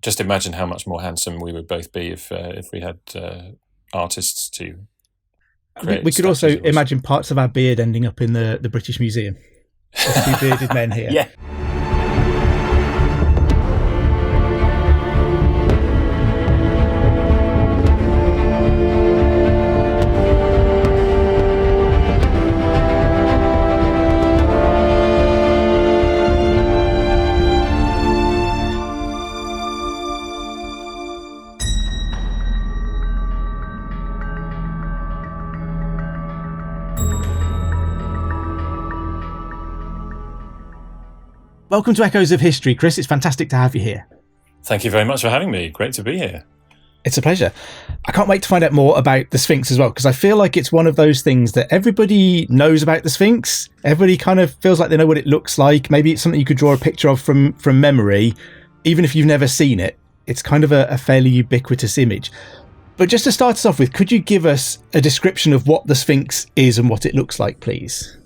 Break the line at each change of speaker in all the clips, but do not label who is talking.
just imagine how much more handsome we would both be if we had artists to create.
We could also imagine parts of our beard ending up in the British Museum. There's two bearded men here.
Yeah.
Welcome to Echoes of History, Chris. It's fantastic to have you here.
Thank you very much for having me. Great to be here.
It's a pleasure. I can't wait to find out more about the Sphinx as well, because I feel like it's one of those things that everybody knows about the Sphinx. Everybody kind of feels like they know what it looks like. Maybe it's something you could draw a picture of from memory. Even if you've never seen it, it's kind of a fairly ubiquitous image. But just to start us off with, could you give us a description of what the Sphinx is and what it looks like, please?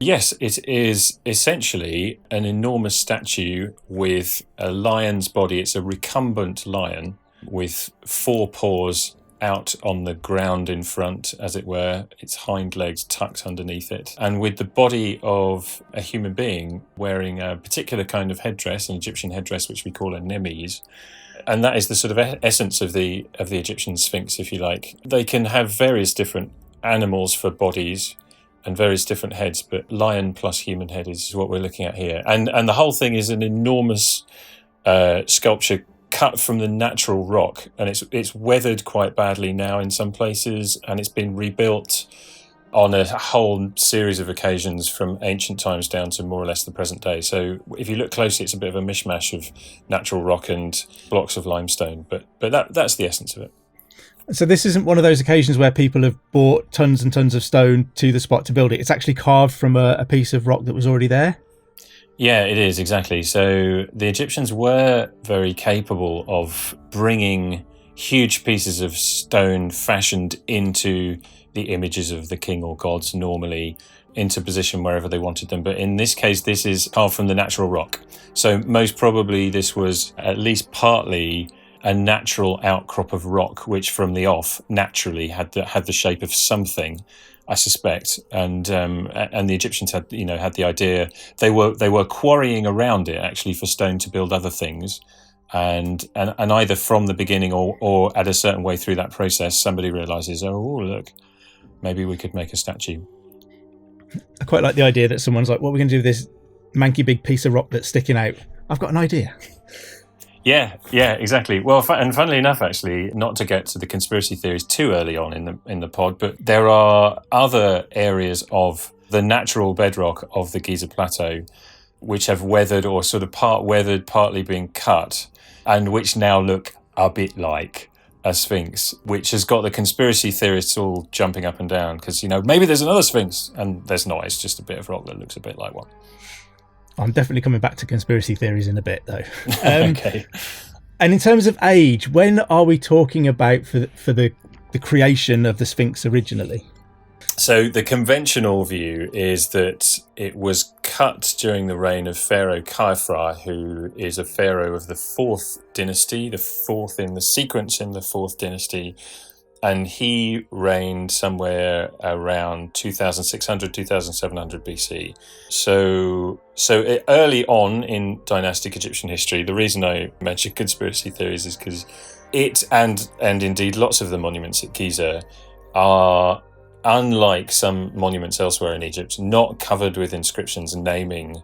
Yes, it is essentially an enormous statue with a lion's body. It's a recumbent lion with four paws out on the ground in front, as it were, its hind legs tucked underneath it, and with the body of a human being wearing a particular kind of headdress, an Egyptian headdress, which we call a nemes. And that is the sort of essence of the Egyptian Sphinx, if you like. They can have various different animals for bodies and various different heads, but lion plus human head is what we're looking at here. And the whole thing is an enormous sculpture cut from the natural rock, and it's weathered quite badly now in some places, and it's been rebuilt on a whole series of occasions from ancient times down to more or less the present day. So if you look closely, it's a bit of a mishmash of natural rock and blocks of limestone, but that's the essence of it.
So this isn't one of those occasions where people have bought tons and tons of stone to the spot to build it. It's actually carved from a piece of rock that was already there?
Yeah, it is, exactly. So the Egyptians were very capable of bringing huge pieces of stone fashioned into the images of the king or gods, normally into position wherever they wanted them. But in this case, this is carved from the natural rock. So most probably this was at least partly a natural outcrop of rock, which from the off naturally had the shape of something, I suspect. And the Egyptians had the idea. They were quarrying around it actually for stone to build other things. And either from the beginning or at a certain way through that process, somebody realizes, oh, look, maybe we could make a statue.
I quite like the idea that someone's like, what are we going to do with this manky big piece of rock that's sticking out? I've got an idea.
Yeah, exactly. Well, and funnily enough, actually, not to get to the conspiracy theories too early on in the pod, but there are other areas of the natural bedrock of the Giza Plateau which have weathered or sort of part weathered, partly been cut, and which now look a bit like a sphinx, which has got the conspiracy theorists all jumping up and down because, maybe there's another sphinx, and there's not. It's just a bit of rock that looks a bit like one.
I'm definitely coming back to conspiracy theories in a bit, though.
Okay.
And in terms of age, when are we talking about for the creation of the Sphinx originally?
So the conventional view is that it was cut during the reign of Pharaoh Khafre, who is a pharaoh of the 4th dynasty, the 4th in the sequence in the 4th dynasty. And he reigned somewhere around 2600, 2700 BC. So early on in dynastic Egyptian history, the reason I mention conspiracy theories is because it and indeed lots of the monuments at Giza are, unlike some monuments elsewhere in Egypt, not covered with inscriptions naming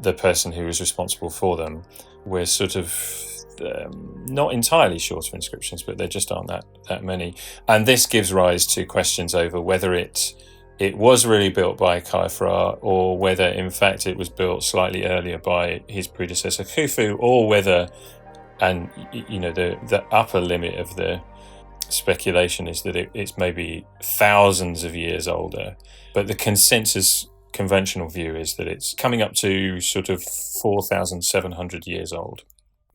the person who was responsible for them. We're sort of not entirely short of inscriptions, but there just aren't that many. And this gives rise to questions over whether it was really built by Khafre, or whether in fact it was built slightly earlier by his predecessor Khufu, or whether, and the upper limit of the speculation is that it's maybe thousands of years older. But the consensus conventional view is that it's coming up to sort of 4,700 years old.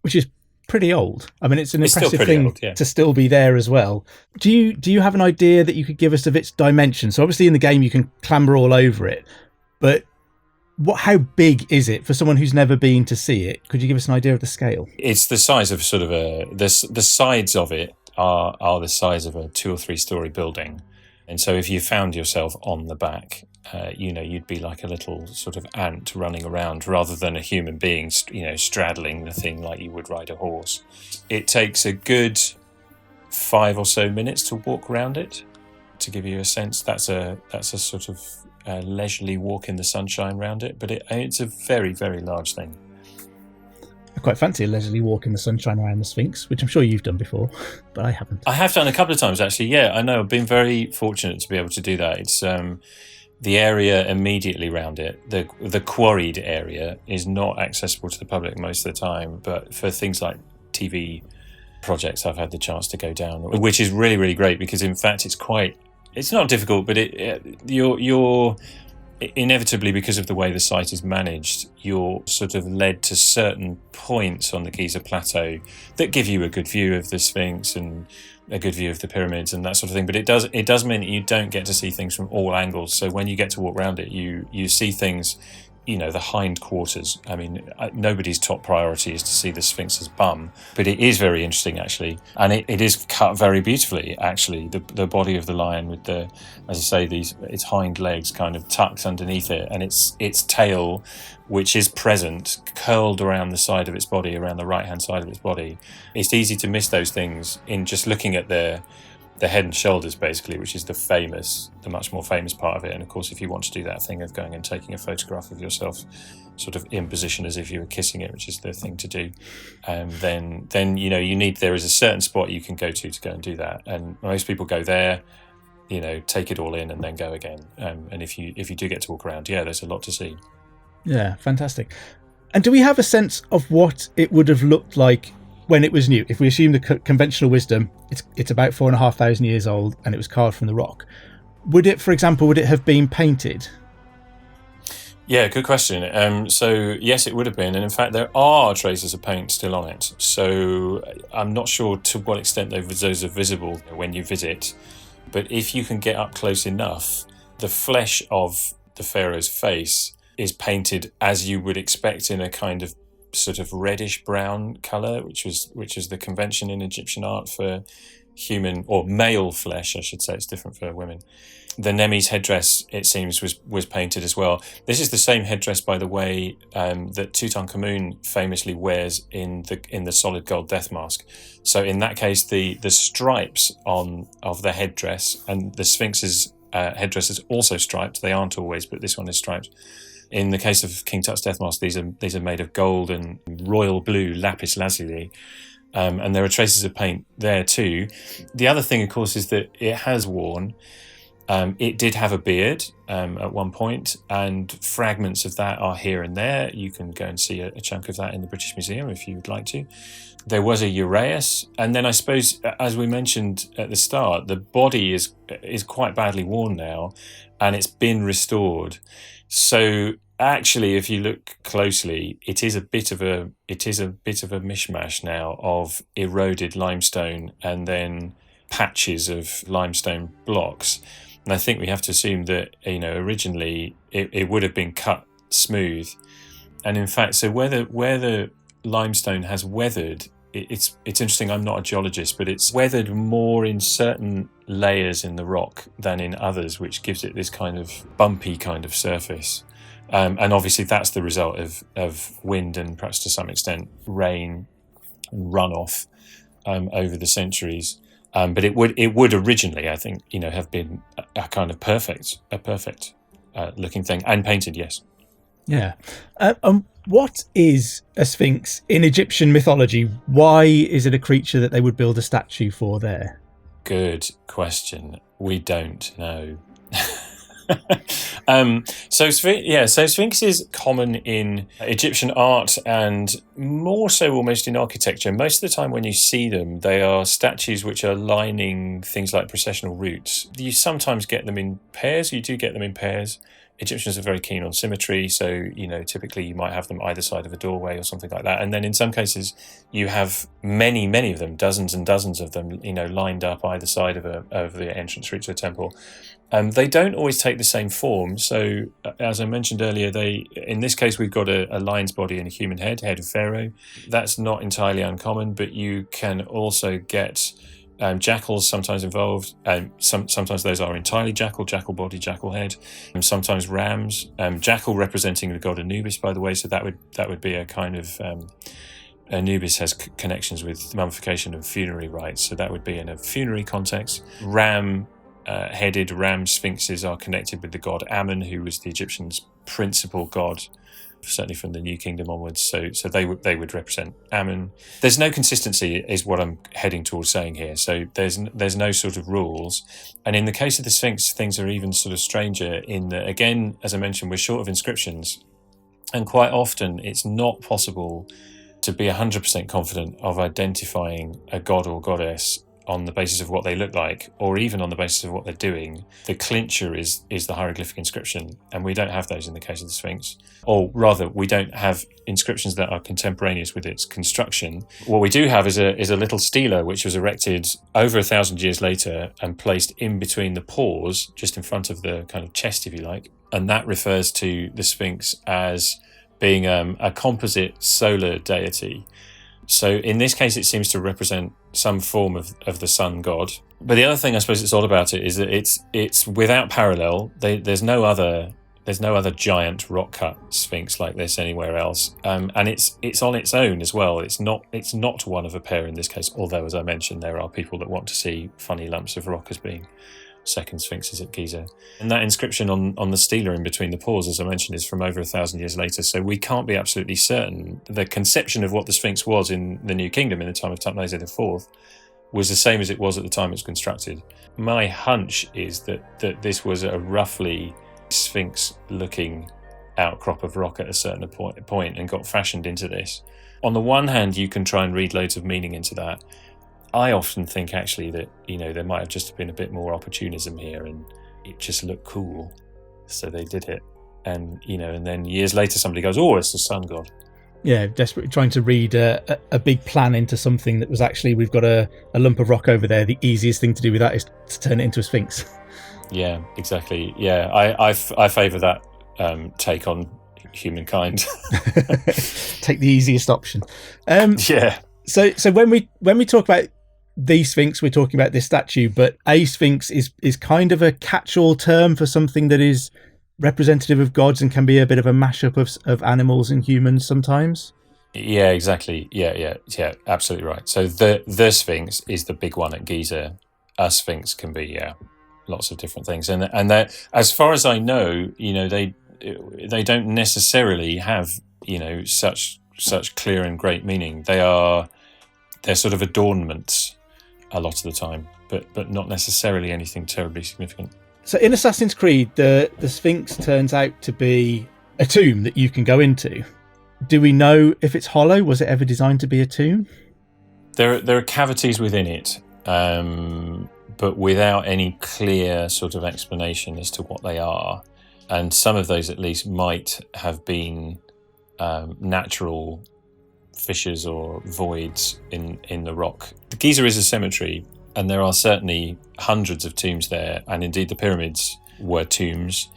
Which is pretty old. I mean, it's an impressive thing
old, yeah,
to still be there as well. Do you have an idea that you could give us of its dimension? So obviously in the game you can clamber all over it, but How big is it for someone who's never been to see it? Could you give us an idea of the scale?
It's the size of sort of the sides of it are the size of a 2 or 3 story building. And so if you found yourself on the back, you'd be like a little sort of ant running around rather than a human being, straddling the thing like you would ride a horse. It takes a good 5 or so minutes to walk around it. To give you a sense, that's a sort of leisurely walk in the sunshine around it, but it's a very, very large thing.
I quite fancy a leisurely walk in the sunshine around the Sphinx, which I'm sure you've done before, but I haven't.
I have done a couple of times, actually. Yeah, I know. I've been very fortunate to be able to do that. It's the area immediately around it, the quarried area, is not accessible to the public most of the time, but for things like TV projects, I've had the chance to go down, which is really, really great because, in fact, it's not difficult, but you're inevitably, because of the way the site is managed, you're sort of led to certain points on the Giza plateau that give you a good view of the Sphinx and a good view of the pyramids and that sort of thing. But it does mean that you don't get to see things from all angles. So when you get to walk around it, you see things, the hindquarters. I mean, nobody's top priority is to see the Sphinx's bum, but it is very interesting, actually. And it is cut very beautifully, actually. The body of the lion with as I say, its hind legs kind of tucked underneath it, and its tail, which is present, curled around the side of its body, around the right-hand side of its body. It's easy to miss those things in just looking at the head and shoulders, basically, which is the much more famous part of it. And of course, if you want to do that thing of going and taking a photograph of yourself sort of in position as if you were kissing it, which is the thing to do, then there is a certain spot you can go to go and do that. And most people go there, take it all in and then go again. And if you do get to walk around, there's a lot to see.
Yeah, fantastic. And do we have a sense of what it would have looked like when it was new? If we assume the conventional wisdom, it's about 4,500 years old and it was carved from the rock. Would it have been painted?
Yeah, good question. So yes, it would have been. And in fact, there are traces of paint still on it. So I'm not sure to what extent those are visible when you visit. But if you can get up close enough, the flesh of the pharaoh's face is painted as you would expect, in a kind of sort of reddish brown colour, which is the convention in Egyptian art for human or male flesh, I should say. It's different for women. The Nemi's headdress, it seems, was painted as well. This is the same headdress, by the way, that Tutankhamun famously wears in the solid gold death mask. So in that case, the stripes of the headdress, and the Sphinx's headdress is also striped. They aren't always, but this one is striped. In the case of King Tut's death mask, these are made of gold and royal blue lapis lazuli, and there are traces of paint there too. The other thing, of course, is that it has worn. It did have a beard at one point, and fragments of that are here and there. You can go and see a chunk of that in the British Museum if you would like to. There was a uraeus, and then I suppose, as we mentioned at the start, the body is quite badly worn now, and it's been restored. So actually, if you look closely, it is a bit of a mishmash now of eroded limestone and then patches of limestone blocks. And I think we have to assume that originally it would have been cut smooth, and in fact, so where the limestone has weathered, it's interesting. I'm not a geologist, but it's weathered more in certain layers in the rock than in others, which gives it this kind of bumpy kind of surface. And obviously that's the result of wind and perhaps to some extent rain and runoff over the centuries. But it would originally, I think, have been a kind of perfect looking thing, and painted, yes.
Yeah. What is a sphinx in Egyptian mythology? Why is it a creature that they would build a statue for there?
Good question. We don't know. So Sphinx is common in Egyptian art and more so almost in architecture. Most of the time when you see them, they are statues which are lining things like processional routes. You sometimes get them in pairs. You do get them in pairs. Egyptians are very keen on symmetry, so typically you might have them either side of a doorway or something like that. And then in some cases, you have many of them, dozens and dozens of them, lined up either side of the entrance route to a temple. They don't always take the same form. So, as I mentioned earlier, in this case we've got a lion's body and a human head of Pharaoh. That's not entirely uncommon, but you can also get jackals sometimes involved. Sometimes those are entirely jackal body, jackal head, and sometimes rams. Jackal representing the god Anubis, by the way. So that would be a kind of Anubis has connections with mummification and funerary rites. So that would be in a funerary context. Headed ram sphinxes are connected with the god Ammon, who was the Egyptians' principal god, certainly from the New Kingdom onwards. So they would represent Ammon. There's no consistency, is what I'm heading towards saying here. So there's no sort of rules. And in the case of the Sphinx, things are even sort of stranger in that, again, as I mentioned, we're short of inscriptions, and quite often it's not possible to be 100% confident of identifying a god or goddess on the basis of what they look like, or even on the basis of what they're doing. The clincher is the hieroglyphic inscription, and we don't have those in the case of the Sphinx. Or rather, we don't have inscriptions that are contemporaneous with its construction. What we do have is a little stela, which was erected over 1,000 years later and placed in between the paws, just in front of the kind of chest, if you like. And that refers to the Sphinx as being a composite solar deity. So in this case, it seems to represent some form of the sun god. But the other thing I suppose it's all about it is that it's without parallel. There's no other giant rock cut sphinx like this anywhere else, and it's on its own as well. It's not one of a pair in this case. Although, as I mentioned, there are people that want to see funny lumps of rock as being second sphinxes at Giza. And that inscription on the stela in between the paws, as I mentioned, is from over 1,000 years later, so we can't be absolutely certain. The conception of what the Sphinx was in the New Kingdom in the time of Thutmose IV was the same as it was at the time it was constructed. My hunch is that this was a roughly Sphinx-looking outcrop of rock at a certain point and got fashioned into this. On the one hand, you can try and read loads of meaning into that. I often think actually that, there might have just been a bit more opportunism here and it just looked cool. So they did it. And, and then years later somebody goes, oh, it's the sun god.
Yeah, desperately trying to read a big plan into something that was actually, we've got a lump of rock over there. The easiest thing to do with that is to turn it into a sphinx. Yeah,
exactly. Yeah, I favour that take on humankind.
Take the easiest option.
Yeah.
So when we talk about the Sphinx, we're talking about this statue, but a Sphinx is kind of a catch-all term for something that is representative of gods and can be a bit of a mashup of animals and humans sometimes.
Yeah, exactly. Yeah, absolutely right. So the Sphinx is the big one at Giza. A Sphinx can be lots of different things, and as far as I know, they don't necessarily have such clear and great meaning. They're sort of adornments a lot of the time, but not necessarily anything terribly significant.
So in Assassin's Creed, the Sphinx turns out to be a tomb that you can go into. Do we know if it's hollow? Was it ever designed to be a tomb?
There are cavities within it, but without any clear sort of explanation as to what they are. And some of those at least might have been natural fissures or voids in the rock. Giza is a cemetery, and there are certainly hundreds of tombs there, and indeed the pyramids were tombs.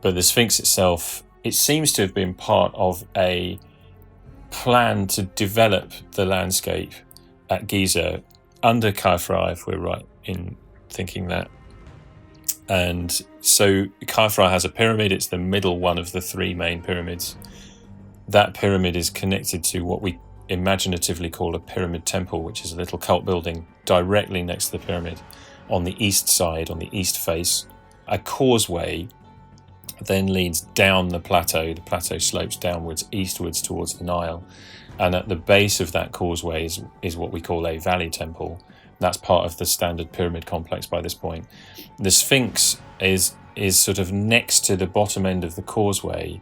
But the Sphinx itself, it seems to have been part of a plan to develop the landscape at Giza under Khafra, if we're right in thinking that. And so Khafra has a pyramid. It's the middle one of the three main pyramids. That pyramid is connected to what we imaginatively call a pyramid temple, which is a little cult building directly next to the pyramid on the east side, on the east face. A causeway then leads down the plateau. The plateau slopes downwards, eastwards towards the Nile. And at the base of that causeway is what we call a valley temple. That's part of the standard pyramid complex by this point. The Sphinx is sort of next to the bottom end of the causeway,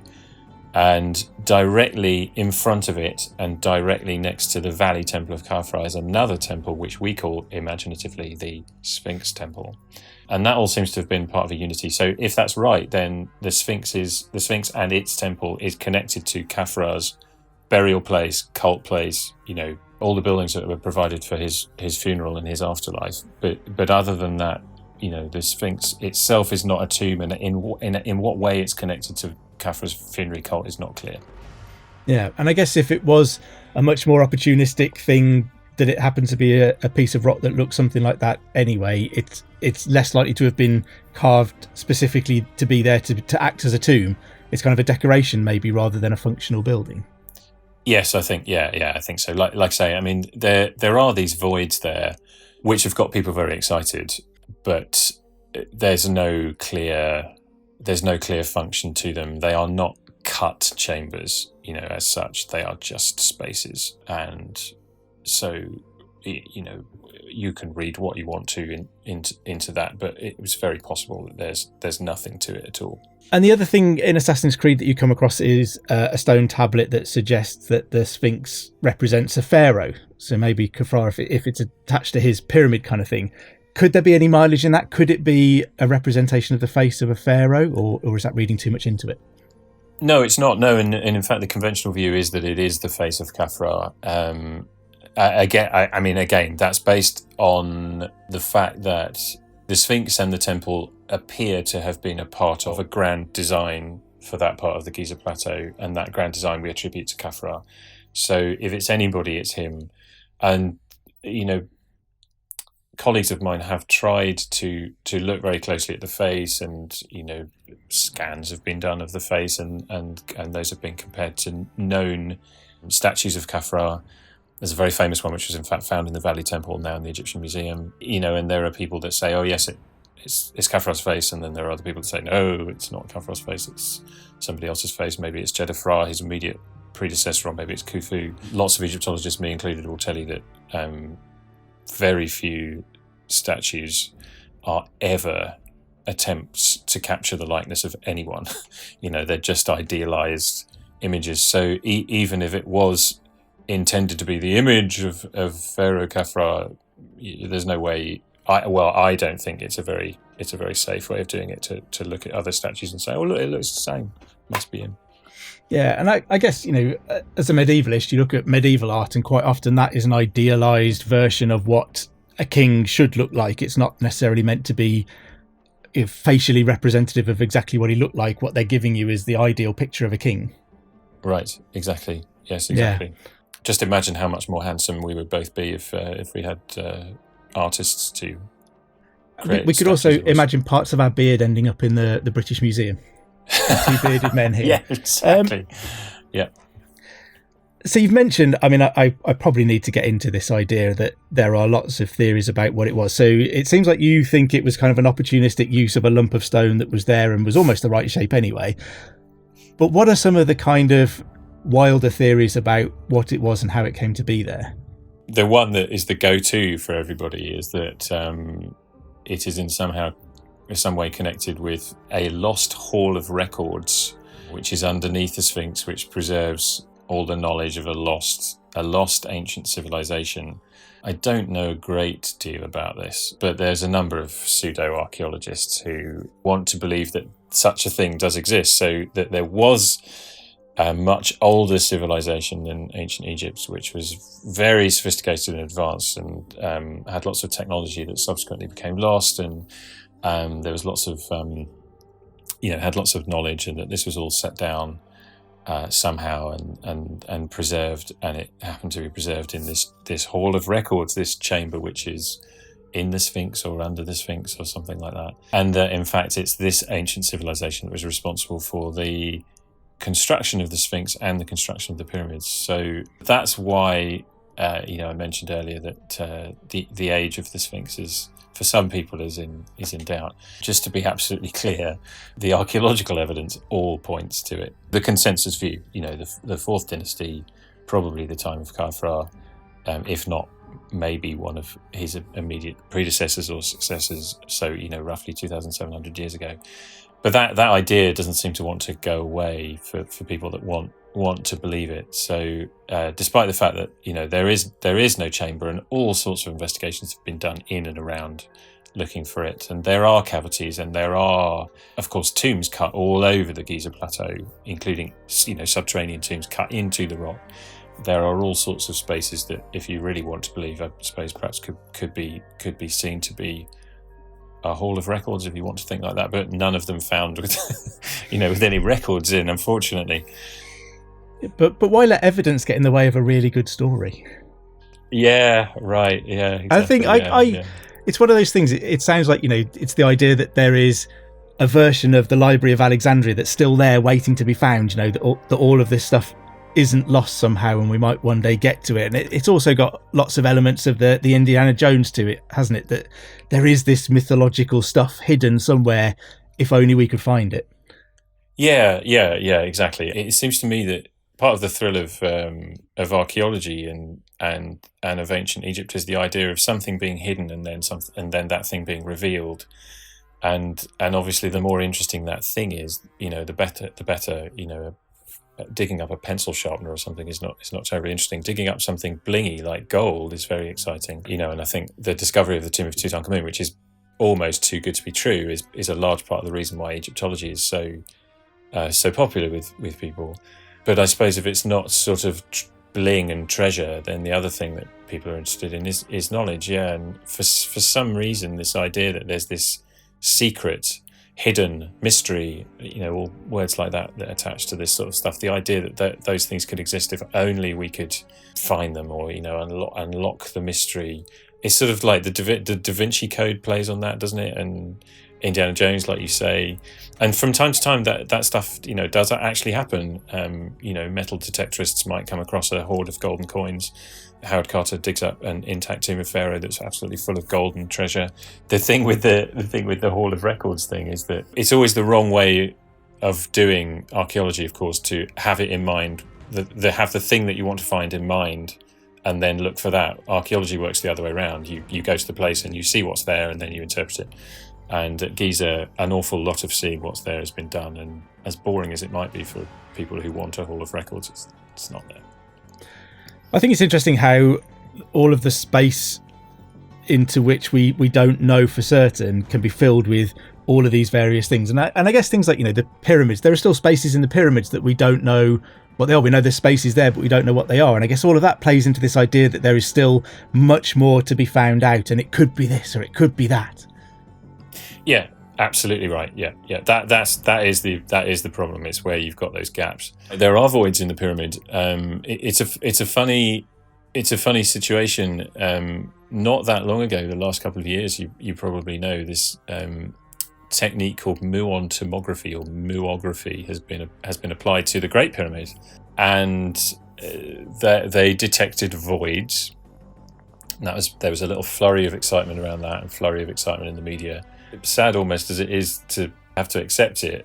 And directly in front of it and directly next to the Valley Temple of Khafra is another temple, which we call imaginatively the Sphinx Temple. And that all seems to have been part of a unity. So if that's right, then the Sphinx and its temple is connected to Khafra's burial place, cult place, all the buildings that were provided for his funeral and his afterlife. But other than that, the Sphinx itself is not a tomb, and in what way it's connected to Khafra's funerary cult is not clear.
Yeah, and I guess if it was a much more opportunistic thing, that it happened to be a piece of rock that looks something like that anyway, it's less likely to have been carved specifically to be there to act as a tomb. It's kind of a decoration maybe rather than a functional building.
Yes, I think, I think so. Like I say, I mean, there are these voids there which have got people very excited, but there's no clear function to them. They are not cut chambers, as such. They are just spaces. And so, you can read what you want to into that, but it was very possible that there's nothing to it at all.
And the other thing in Assassin's Creed that you come across is a stone tablet that suggests that the Sphinx represents a pharaoh. So maybe Khafra, if it's attached to his pyramid kind of thing. Could there be any mileage in that? Could it be a representation of the face of a pharaoh, or is that reading too much into it?
No, it's not. No, and in fact, the conventional view is that it is the face of Khafra. Again, that's based on the fact that the Sphinx and the temple appear to have been a part of a grand design for that part of the Giza Plateau, and that grand design we attribute to Khafra. So if it's anybody, it's him. And, colleagues of mine have tried to look very closely at the face, and, scans have been done of the face, and those have been compared to known statues of Khafra. There's a very famous one which was in fact found in the Valley Temple, now in the Egyptian Museum. And there are people that say, oh yes, it's Khafra's face, and then there are other people that say, no, it's not Khafra's face, it's somebody else's face. Maybe it's Jedafra, his immediate predecessor, or maybe it's Khufu. Lots of Egyptologists, me included, will tell you that very few statues are ever attempts to capture the likeness of anyone. They're just idealized images. So even if it was intended to be the image of Pharaoh Khafra, there's no way. I don't think it's a very safe way of doing it to look at other statues and say, oh look, it looks the same, must be him.
Yeah, and I guess, as a medievalist, you look at medieval art, and quite often that is an idealized version of what a king should look like. It's not necessarily meant to be facially representative of exactly what he looked like. What they're giving you is the ideal picture of a king.
Right, exactly. Yes, exactly. Yeah. Just imagine how much more handsome we would both be if we had artists to create.
We could also imagine parts of our beard ending up in the British Museum. Two bearded men here.
Yeah, exactly. Yeah.
So you've mentioned, I probably need to get into this idea that there are lots of theories about what it was. So it seems like you think it was kind of an opportunistic use of a lump of stone that was there and was almost the right shape anyway. But what are some of the kind of wilder theories about what it was and how it came to be there?
The one that is the go-to for everybody is that it is in some way connected with a lost hall of records, which is underneath the Sphinx, which preserves all the knowledge of a lost ancient civilization. I don't know a great deal about this, but there's a number of pseudo-archaeologists who want to believe that such a thing does exist, so that there was a much older civilization than ancient Egypt, which was very sophisticated and advanced, and had lots of technology that subsequently became lost, and there was lots of had lots of knowledge, and that this was all set down somehow and preserved, and it happened to be preserved in this hall of records, this chamber which is in the Sphinx or under the Sphinx or something like that. And that in fact it's this ancient civilization that was responsible for the construction of the Sphinx and the construction of the pyramids. So that's why I mentioned earlier that the age of the Sphinx is, for some people, is in doubt. Just to be absolutely clear, the archaeological evidence all points to it. The consensus view, the fourth dynasty, probably the time of Khafra, if not maybe one of his immediate predecessors or successors, so roughly 2,700 years ago. But that idea doesn't seem to want to go away for people that want to believe it. So despite the fact that there is no chamber, and all sorts of investigations have been done in and around looking for it, and there are cavities, and there are, of course, tombs cut all over the Giza plateau, including subterranean tombs cut into the rock. There are all sorts of spaces that, if you really want to believe, I suppose perhaps could be seen to be a hall of records, if you want to think like that, but none of them found with with any records in, unfortunately.
But why let evidence get in the way of a really good story?
Yeah, right. Yeah, exactly.
I think it's one of those things. It sounds like it's the idea that there is a version of the Library of Alexandria that's still there, waiting to be found. That all of this stuff isn't lost somehow, and we might one day get to it. And it's also got lots of elements of the Indiana Jones to it, hasn't it? That there is this mythological stuff hidden somewhere, if only we could find it.
Yeah, exactly. It seems to me that part of the thrill of archaeology and of ancient Egypt is the idea of something being hidden and then that thing being revealed. And obviously, the more interesting that thing is, the better. Digging up a pencil sharpener or something is not terribly interesting. Digging up something blingy like gold is very exciting. And I think the discovery of the tomb of Tutankhamun, which is almost too good to be true, is a large part of the reason why Egyptology is so popular with people. But I suppose if it's not sort of bling and treasure, then the other thing that people are interested in is knowledge. Yeah, and for some reason, this idea that there's this secret, hidden mystery, all words like that attach to this sort of stuff. The idea that those things could exist if only we could find them, or unlock the mystery. It's sort of like the Da Vinci Code plays on that, doesn't it? And Indiana Jones, like you say. And from time to time, that stuff does actually happen. Metal detectorists might come across a hoard of golden coins. Howard Carter digs up an intact tomb of Pharaoh that's absolutely full of golden treasure. The thing with the Hall of Records thing is that it's always the wrong way of doing archaeology, of course, to have it in mind, have the thing that you want to find in mind, and then look for that. Archaeology works the other way around. You go to the place and you see what's there, and then you interpret it. And at Giza, an awful lot of seeing what's there has been done, and as boring as it might be for people who want a Hall of Records, it's not there.
I think it's interesting how all of the space into which we don't know for certain can be filled with all of these various things. And I guess things like, the pyramids, there are still spaces in the pyramids that we don't know what they are. We know there's spaces there, but we don't know what they are. And I guess all of that plays into this idea that there is still much more to be found out, and it could be this or it could be that. Yeah.
Absolutely right. Yeah. That is the problem. It's where you've got those gaps. There are voids in the pyramid. It's a funny situation. Not that long ago, the last couple of years, you probably know this technique called muon tomography or muography has been applied to the Great Pyramid, and they detected voids. And there was a little flurry of excitement around that, and flurry of excitement in the media. Sad almost as it is to have to accept it.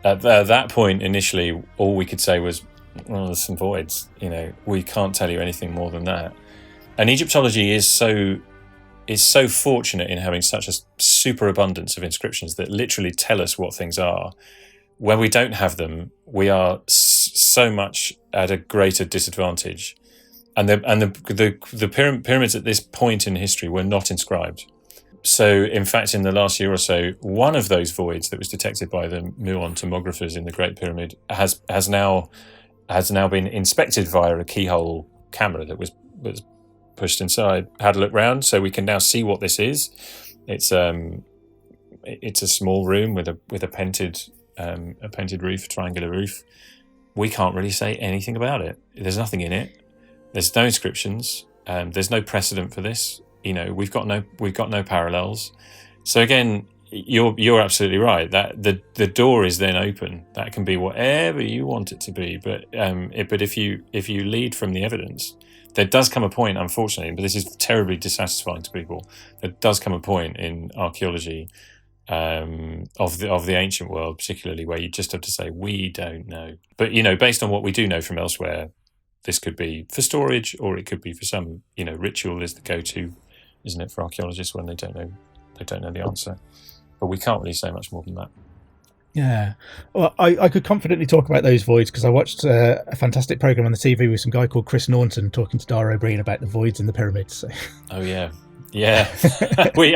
At that point, initially, all we could say was, well, there's some voids. We can't tell you anything more than that. And Egyptology is so fortunate in having such a superabundance of inscriptions that literally tell us what things are. When we don't have them, we are so much at a greater disadvantage. And the pyramids at this point in history were not inscribed. So, in fact, in the last year or so, one of those voids that was detected by the muon tomographers in the Great Pyramid has now been inspected via a keyhole camera that was pushed inside. Had a look round, so we can now see what this is. It's a small room with a painted roof, triangular roof. We can't really say anything about it. There's nothing in it. There's no inscriptions. There's no precedent for this. We've got no parallels. So again, you're absolutely right. That the door is then open. That can be whatever you want it to be. But if you lead from the evidence, there does come a point, unfortunately, but this is terribly dissatisfying to people. There does come a point in archaeology of the ancient world, particularly, where you just have to say we don't know. But based on what we do know from elsewhere, this could be for storage, or it could be for some ritual is the go-to, isn't it, for archaeologists when they don't know the answer. But we can't really say much more than that.
Yeah. Well, I could confidently talk about those voids because I watched a fantastic program on the TV with some guy called Chris Naunton talking to Dara O'Brien about the voids in the pyramids. So.
Oh yeah. Yeah. we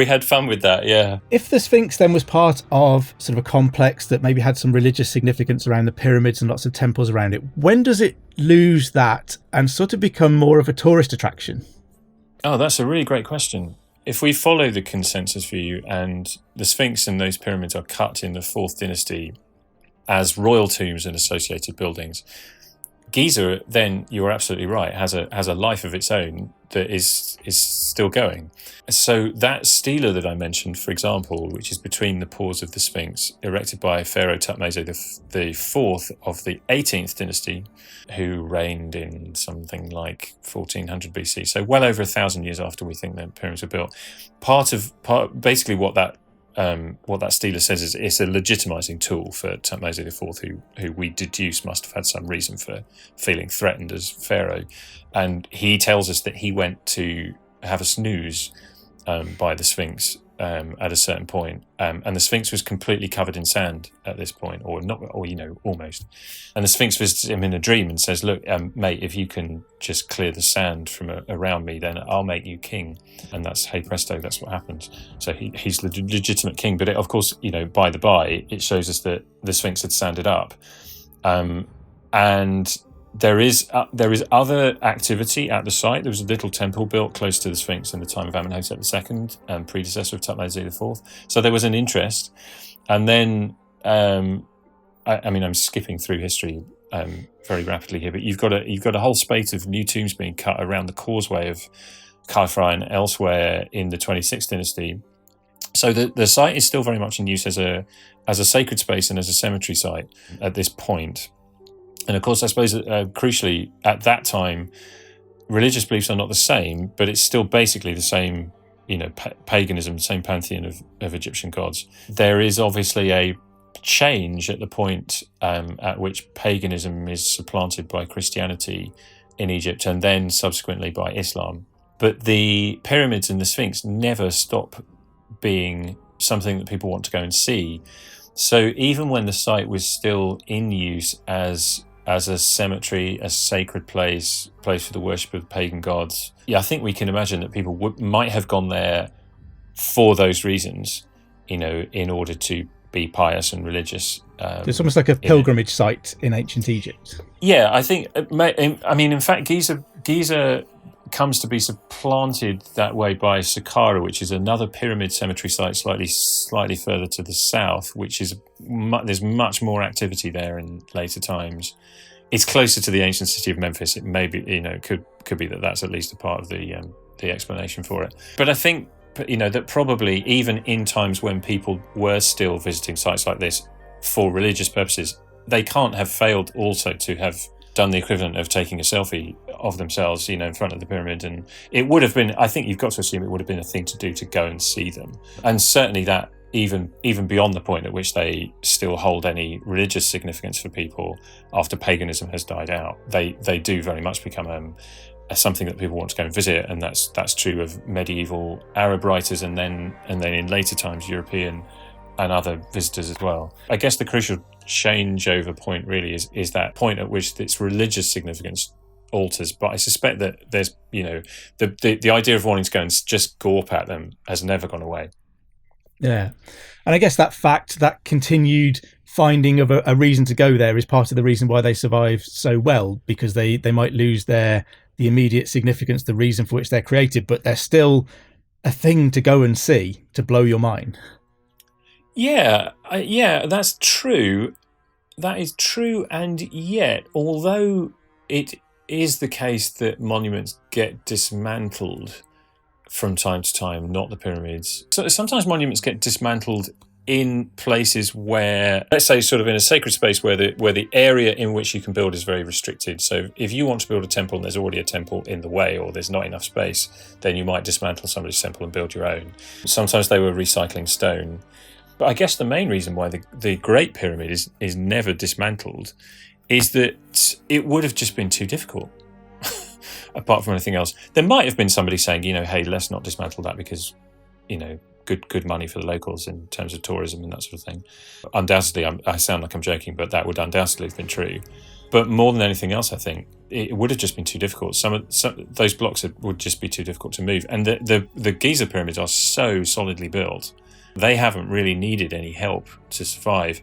had fun with that, yeah.
If the Sphinx then was part of sort of a complex that maybe had some religious significance around the pyramids and lots of temples around it, when does it lose that and sort of become more of a tourist attraction?
Oh, that's a really great question. If we follow the consensus view and the Sphinx and those pyramids are cut in the 4th dynasty as royal tombs and associated buildings, Giza, then you're absolutely right, has a life of its own that is still going. So that stela that I mentioned, for example, which is between the paws of the Sphinx, erected by Pharaoh Thutmose the Fourth of the 18th dynasty, who reigned in something like 1400 BC, so well over 1,000 years after we think the pyramids were built. Basically what that stela says is it's a legitimizing tool for Thutmose IV, who we deduce must have had some reason for feeling threatened as pharaoh. And he tells us that he went to have a snooze by the Sphinx at a certain point, and the Sphinx was completely covered in sand at this point, or not, or almost. And the Sphinx visits him in a dream and says, "Look, mate, if you can just clear the sand from around me, then I'll make you king." And that's, hey presto, that's what happens. So he's the legitimate king. But of course, by the by, it shows us that the Sphinx had sanded up, and there is other activity at the site. There was a little temple built close to the Sphinx in the time of Amenhotep II, predecessor of Thutmose IV. So there was an interest. And then, I'm skipping through history very rapidly here, but you've got a whole spate of new tombs being cut around the causeway of Khafre and elsewhere in the 26th dynasty. So the site is still very much in use as a sacred space and as a cemetery site at this point. And of course, I suppose crucially, at that time, religious beliefs are not the same, but it's still basically the same, paganism, the same pantheon of Egyptian gods. There is obviously a change at the point at which paganism is supplanted by Christianity in Egypt, and then subsequently by Islam. But the pyramids and the Sphinx never stop being something that people want to go and see. So even when the site was still in use as a cemetery, a sacred place for the worship of pagan gods, I think we can imagine that people might have gone there for those reasons, in order to be pious and religious.
It's almost like a pilgrimage site in ancient Egypt. Yeah,
I think. In fact, Giza comes to be supplanted that way by Saqqara, which is another pyramid cemetery site slightly further to the south, which is there's much more activity there in later times. It's closer to the ancient city of Memphis. It may be, could be that that's at least a part of the explanation for it. But I think, that probably even in times when people were still visiting sites like this for religious purposes, they can't have failed also to have done the equivalent of taking a selfie of themselves, in front of the pyramid. And it would have been, I think you've got to assume it would have been a thing to do to go and see them. And certainly that even beyond the point at which they still hold any religious significance for people after paganism has died out, they do very much become something that people want to go and visit. And that's true of medieval Arab writers and then in later times European and other visitors as well. I guess the crucial changeover point really is that point at which its religious significance alters. But I suspect that there's, the idea of wanting to go and just gawp at them has never gone away.
Yeah. And I guess that fact, that continued finding of a reason to go there is part of the reason why they survive so well, because they might lose the immediate significance, the reason for which they're created, but they're still a thing to go and see, to blow your mind.
Yeah, that's true. That is true, and yet, although it is the case that monuments get dismantled from time to time, not the pyramids. So sometimes monuments get dismantled in places where, let's say, sort of in a sacred space where the area in which you can build is very restricted. So if you want to build a temple and there's already a temple in the way, or there's not enough space, then you might dismantle somebody's temple and build your own. Sometimes they were recycling stone. But I guess the main reason why the Great Pyramid is never dismantled is that it would have just been too difficult. Apart from anything else, there might have been somebody saying, hey, let's not dismantle that because, good money for the locals in terms of tourism and that sort of thing. Undoubtedly, I sound like I'm joking, but that would undoubtedly have been true. But more than anything else, I think it would have just been too difficult. Some those blocks would just be too difficult to move. And the Giza pyramids are so solidly built, they haven't really needed any help to survive.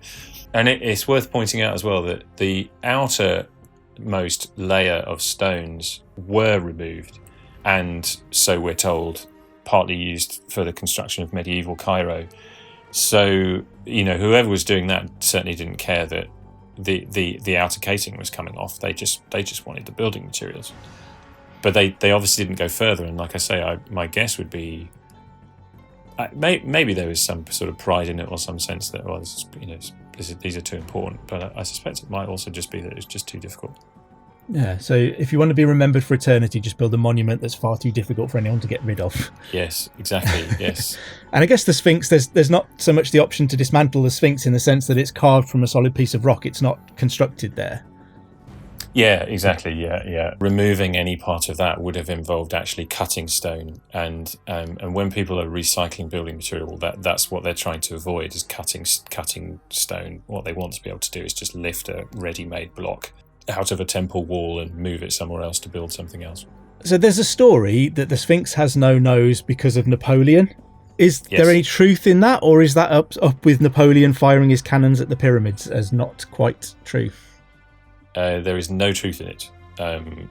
And it's worth pointing out as well that the outermost layer of stones were removed, and so we're told, partly used for the construction of medieval Cairo. So, whoever was doing that certainly didn't care that the outer casing was coming off. They just wanted the building materials. But they obviously didn't go further, and like I say, my guess would be maybe there was some sort of pride in it, or some sense that, well, these are too important. But I suspect it might also just be that it's just too difficult.
Yeah, so if you want to be remembered for eternity, just build a monument that's far too difficult for anyone to get rid of.
Yes, exactly, yes.
And I guess the Sphinx, there's not so much the option to dismantle the Sphinx in the sense that it's carved from a solid piece of rock. It's not constructed there.
Yeah, exactly, yeah. Removing any part of that would have involved actually cutting stone. And when people are recycling building material, that's what they're trying to avoid, is cutting stone. What they want to be able to do is just lift a ready-made block out of a temple wall and move it somewhere else to build something else.
So there's a story that the Sphinx has no nose because of Napoleon. Is there any truth in that, or is that up with Napoleon firing his cannons at the pyramids as not quite true?
There is no truth in it.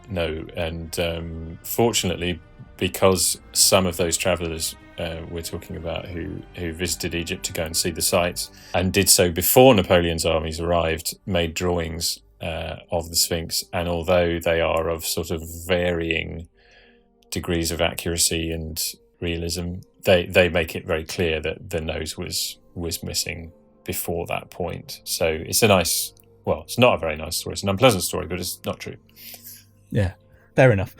No. And fortunately, because some of those travellers we're talking about who visited Egypt to go and see the sites, and did so before Napoleon's armies arrived, made drawings of the Sphinx, and although they are of sort of varying degrees of accuracy and realism, they make it very clear that the nose was missing before that point. So it's it's not a very nice story. It's an unpleasant story, but it's not true. Yeah,
fair enough.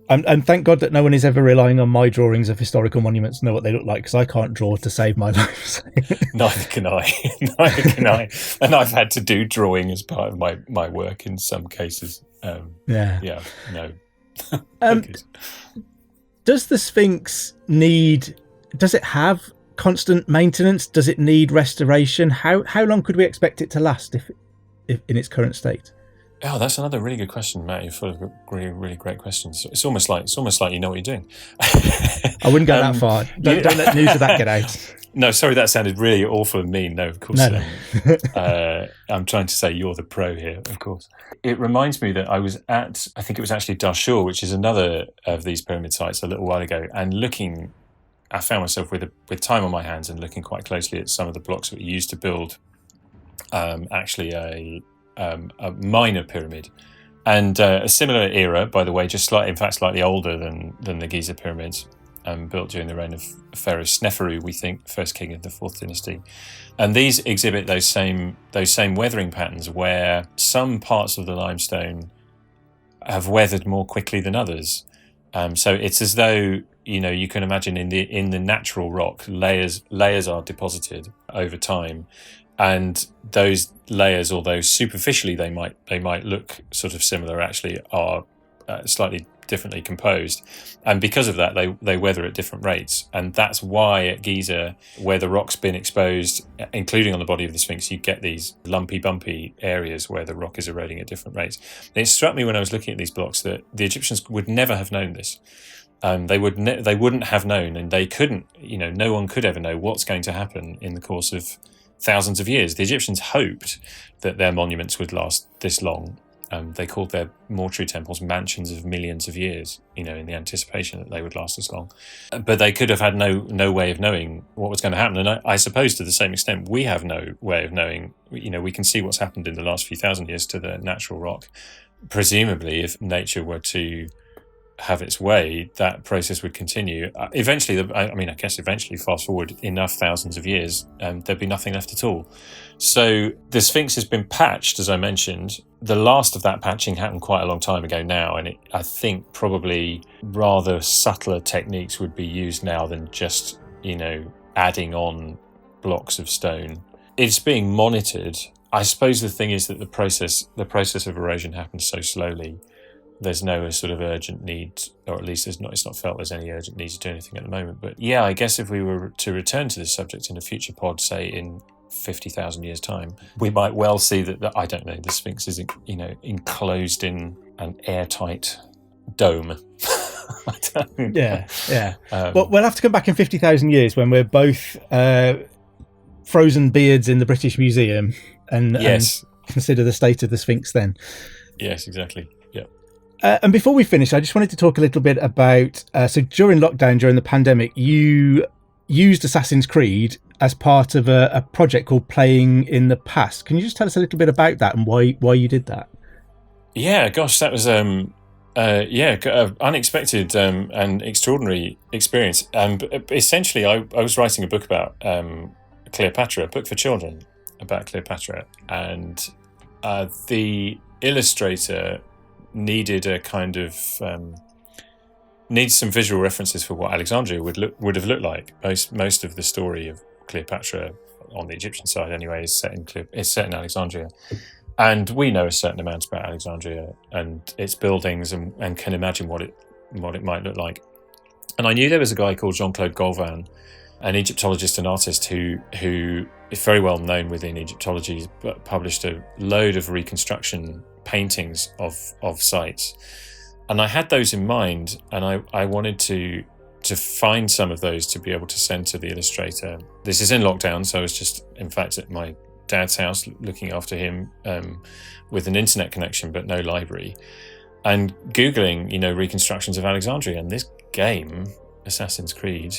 And thank God that no one is ever relying on my drawings of historical monuments to know what they look like, because I can't draw to save my life. So.
Neither can I. And I've had to do drawing as part of my work in some cases. No.
Does the Sphinx does it have constant maintenance? Does it need restoration? How long could we expect it to last if in its current state?
Oh, that's another really good question, Matt. You're full of really, really great questions. It's almost like you know what you're doing.
I wouldn't go that far. Don't let news of that get out.
No, sorry, that sounded really awful and mean. No, of course. No. I'm trying to say you're the pro here, of course. It reminds me that I was at, I think it was actually Dashur, which is another of these pyramid sites, a little while ago, and I found myself with time on my hands and looking quite closely at some of the blocks that were used to build actually a minor pyramid, and a similar era, by the way, just slightly older than the Giza pyramids, built during the reign of Pharaoh Sneferu, we think, first king of the 4th dynasty. And these exhibit those same weathering patterns, where some parts of the limestone have weathered more quickly than others. So it's as though, you can imagine in the natural rock, layers are deposited over time. And those layers, although superficially they might look sort of similar, actually are slightly differently composed. And because of that, they weather at different rates. And that's why at Giza, where the rock's been exposed, including on the body of the Sphinx, you get these lumpy, bumpy areas where the rock is eroding at different rates. And it struck me when I was looking at these blocks that the Egyptians would never have known this. They wouldn't have known, and they couldn't. No one could ever know what's going to happen in the course of thousands of years. The Egyptians hoped that their monuments would last this long. They called their mortuary temples mansions of millions of years, in the anticipation that they would last this long. But they could have had no way of knowing what was going to happen. And I suppose to the same extent, we have no way of knowing. We can see what's happened in the last few thousand years to the natural rock. Presumably, if nature were to have its way, that process would continue. Eventually, fast forward enough thousands of years, there'd be nothing left at all. So the Sphinx has been patched, as I mentioned. The last of that patching happened quite a long time ago now, and I think probably rather subtler techniques would be used now than just, adding on blocks of stone. It's being monitored. I suppose the thing is that the process of erosion happens so slowly there's no sort of urgent need, or at least it's not felt there's any urgent need to do anything at the moment. But yeah, I guess if we were to return to this subject in a future pod, say in 50,000 years' time, we might well see that I don't know, the Sphinx is, enclosed in an airtight dome. I don't know.
Yeah. Well, we'll have to come back in 50,000 years when we're both frozen beards in the British Museum and consider the state of the Sphinx then.
Yes, exactly. Yeah.
And before we finish, I just wanted to talk a little bit about, so during lockdown, during the pandemic, you used Assassin's Creed as part of a project called Playing in the Past. Can you just tell us a little bit about that and why you did that?
Yeah, gosh, that was unexpected and extraordinary experience. Essentially, I was writing a book about Cleopatra, a book for children about Cleopatra, and the illustrator needed a kind of needs some visual references for what Alexandria would have looked like. Most of the story of Cleopatra on the Egyptian side, anyway, is set in Alexandria, and we know a certain amount about Alexandria and its buildings, and can imagine what it might look like. And I knew there was a guy called Jean-Claude Golvan, an Egyptologist and artist who is very well known within Egyptology, but published a load of reconstruction paintings of sites. And I had those in mind, and I wanted to find some of those to be able to send to the illustrator. This is in lockdown, so I was just, in fact, at my dad's house looking after him with an internet connection but no library, and Googling, reconstructions of Alexandria, and this game, Assassin's Creed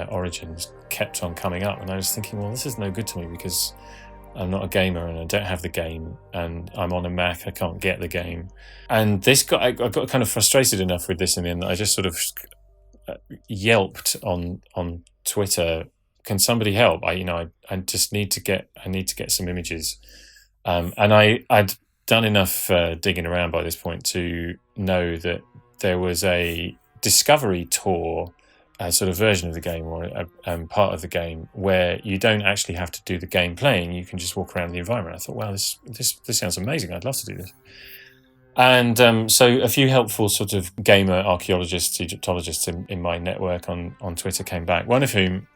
Origins, kept on coming up, and I was thinking, well, this is no good to me because I'm not a gamer and I don't have the game, and I'm on a Mac, I can't get the game. And I got kind of frustrated enough with this in the end that I just sort of yelped on Twitter, can somebody help? I just need to get some images. And I'd done enough digging around by this point to know that there was a Discovery Tour sort of version of the game, or part of the game, where you don't actually have to do the game playing, you can just walk around the environment. I thought, wow, this sounds amazing, I'd love to do this. And so a few helpful sort of gamer archaeologists, Egyptologists in my network on Twitter came back, one of whom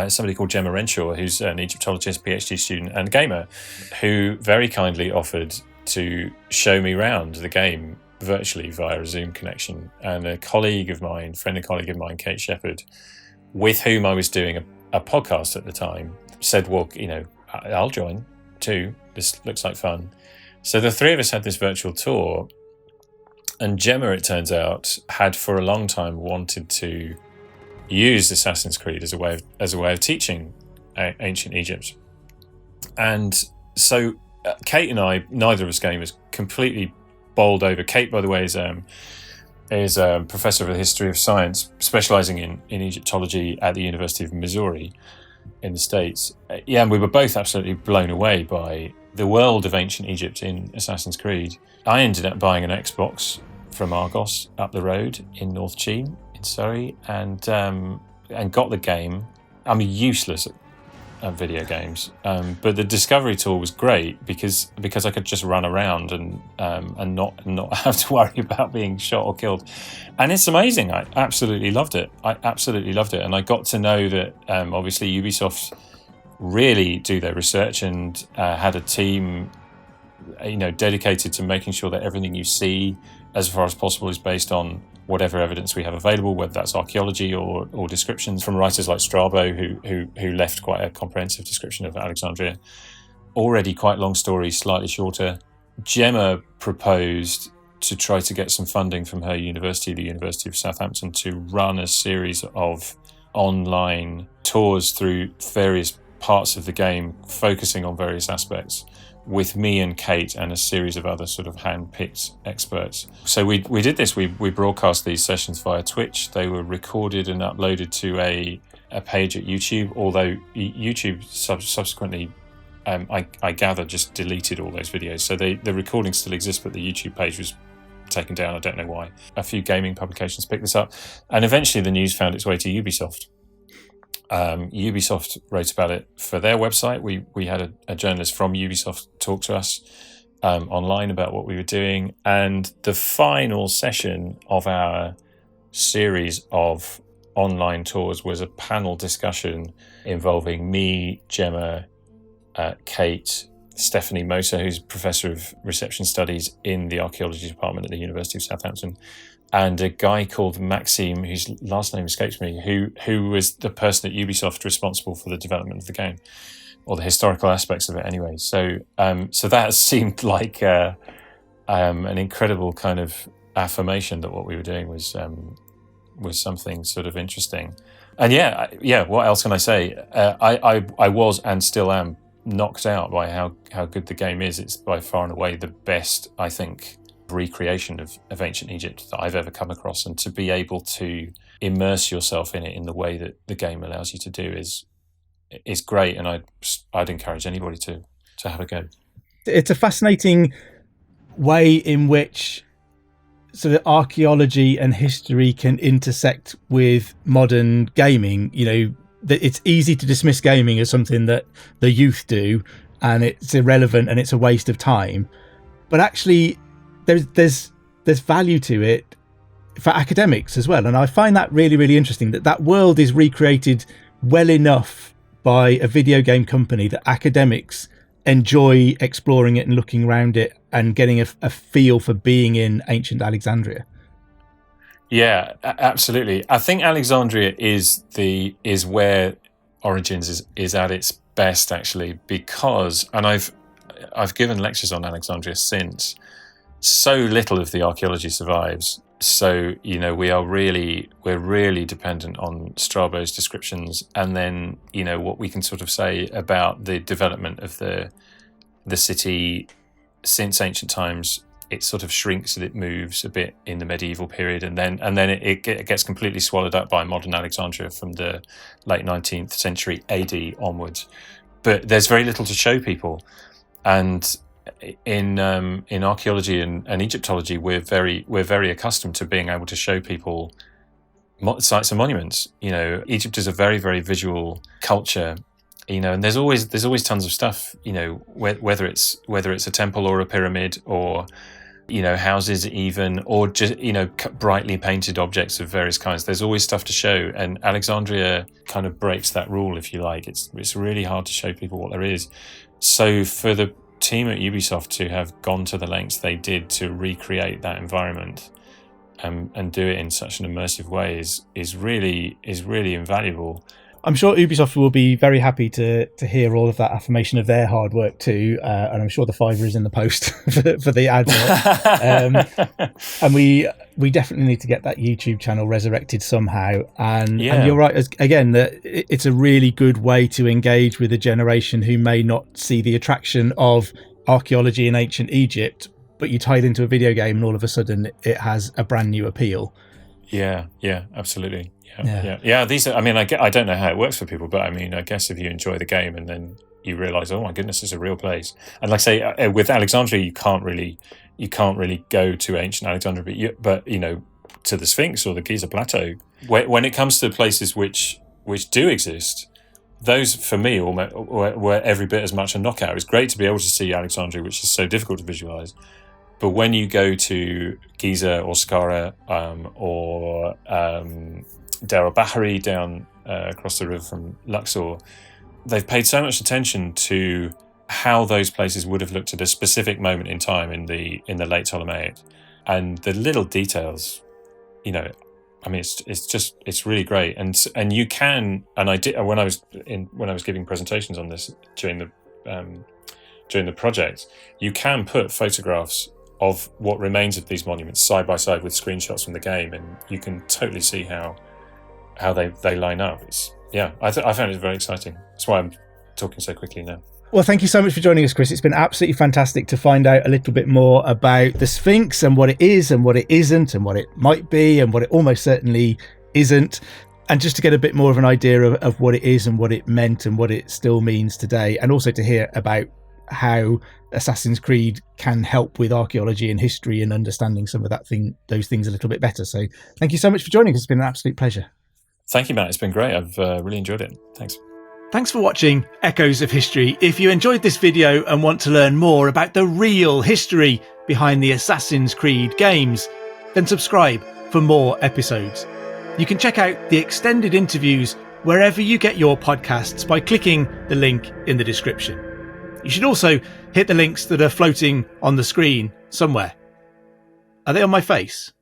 somebody called Gemma Renshaw, who's an Egyptologist, PhD student and gamer, who very kindly offered to show me around the game virtually via a Zoom connection. And a friend and colleague of mine, Kate Shepherd, with whom I was doing a podcast at the time, said, well, I'll join too. This looks like fun. So the three of us had this virtual tour, and Gemma, it turns out, had for a long time wanted to use Assassin's Creed as a way of teaching ancient Egypt. And so Kate and I, neither of us gamers, completely bowled over. Kate, by the way, is a professor of the history of science, specializing in Egyptology at the University of Missouri in the States. And we were both absolutely blown away by the world of ancient Egypt in Assassin's Creed. I ended up buying an Xbox from Argos up the road in North Cheam in Surrey, and got the game. I'm useless at video games, but the Discovery Tour was great because I could just run around and not have to worry about being shot or killed. And it's amazing. I absolutely loved it. And I got to know that obviously Ubisoft really do their research and had a team dedicated to making sure that everything you see as far as possible is based on whatever evidence we have available, whether that's archaeology or descriptions from writers like Strabo, who left quite a comprehensive description of Alexandria. Already quite long story, slightly shorter. Gemma proposed to try to get some funding from her university, the University of Southampton, to run a series of online tours through various parts of the game, focusing on various aspects, with me and Kate and a series of other sort of hand-picked experts. So we did this. We broadcast these sessions via Twitch. They were recorded and uploaded to a page at YouTube, although YouTube subsequently, I gather, just deleted all those videos. So the recording still exists, but the YouTube page was taken down. I don't know why. A few gaming publications picked this up. And eventually the news found its way to Ubisoft. Ubisoft wrote about it for their website. We had a journalist from Ubisoft talk to us, online about what we were doing. And the final session of our series of online tours was a panel discussion involving me, Gemma, Kate, Stephanie Moser, who's Professor of Reception Studies in the Archaeology Department at the University of Southampton, and a guy called Maxime, whose last name escapes me, who was the person at Ubisoft responsible for the development of the game, or the historical aspects of it anyway. So that seemed like an incredible kind of affirmation that what we were doing was something sort of interesting. And what else can I say? I was and still am knocked out by how good the game is. It's by far and away the best, I think, recreation of ancient Egypt that I've ever come across, and to be able to immerse yourself in it in the way that the game allows you to do is great, and I'd encourage anybody to have a go.
It's a fascinating way in which sort of archaeology and history can intersect with modern gaming. You know, that it's easy to dismiss gaming as something that the youth do and it's irrelevant and it's a waste of time, but actually there's value to it for academics as well. And I find that really, really interesting, that world is recreated well enough by a video game company that academics enjoy exploring it and looking around it and getting a feel for being in ancient Alexandria.
Yeah, absolutely. I think Alexandria is where Origins is at its best, actually, because, and I've given lectures on Alexandria since, so little of the archaeology survives. So, you know, we're really dependent on Strabo's descriptions, and then, you know, what we can sort of say about the development of the city since ancient times. It sort of shrinks and it moves a bit in the medieval period, and then it gets completely swallowed up by modern Alexandria from the late 19th century AD onwards. But there's very little to show people, and in archaeology and Egyptology, we're very accustomed to being able to show people sites and monuments. You know, Egypt is a very, very visual culture. You know, and there's always tons of stuff. You know, whether it's a temple or a pyramid, or, you know, houses even, or just, you know, brightly painted objects of various kinds. There's always stuff to show, and Alexandria kind of breaks that rule, if you like. It's really hard to show people what there is. So for the team at Ubisoft to have gone to the lengths they did to recreate that environment and do it in such an immersive way is really invaluable.
I'm sure Ubisoft will be very happy to hear all of that affirmation of their hard work too, and I'm sure the Fiverr is in the post for the advert. And we definitely need to get that YouTube channel resurrected somehow. And you're right, again, that it's a really good way to engage with a generation who may not see the attraction of archaeology in ancient Egypt, but you tie it into a video game and all of a sudden it has a brand new appeal.
Yeah, absolutely. Yeah. These are, I mean, I don't know how it works for people, but I mean, I guess if you enjoy the game and then you realise, oh my goodness, it's a real place. And like I say, with Alexandria, you can't really go to ancient Alexandria, but you know, to the Sphinx or the Giza Plateau. When it comes to places which do exist, those for me were every bit as much a knockout. It's great to be able to see Alexandria, which is so difficult to visualise. But when you go to Giza or Saqqara or Deir al-Bahari down across the river from Luxor, they've paid so much attention to how those places would have looked at a specific moment in time in the late Ptolemaic, and the little details. You know, I mean, it's really great, and you can, and I did when I was giving presentations on this during the project, you can put photographs of what remains of these monuments side by side with screenshots from the game, and you can totally see how they line up. I found it very exciting. That's why I'm talking so quickly now.
Well, thank you so much for joining us, Chris. It's been absolutely fantastic to find out a little bit more about the Sphinx and what it is and what it isn't and what it might be and what it almost certainly isn't, and just to get a bit more of an idea of what it is and what it meant and what it still means today, and also to hear about how Assassin's Creed can help with archaeology and history and understanding some of those things a little bit better. So thank you so much for joining us. It's been an absolute pleasure.
Thank you, Matt. It's been great. I've really enjoyed it. Thanks.
Thanks for watching Echoes of History. If you enjoyed this video and want to learn more about the real history behind the Assassin's Creed games, then subscribe for more episodes. You can check out the extended interviews wherever you get your podcasts by clicking the link in the description. You should also hit the links that are floating on the screen somewhere. Are they on my face?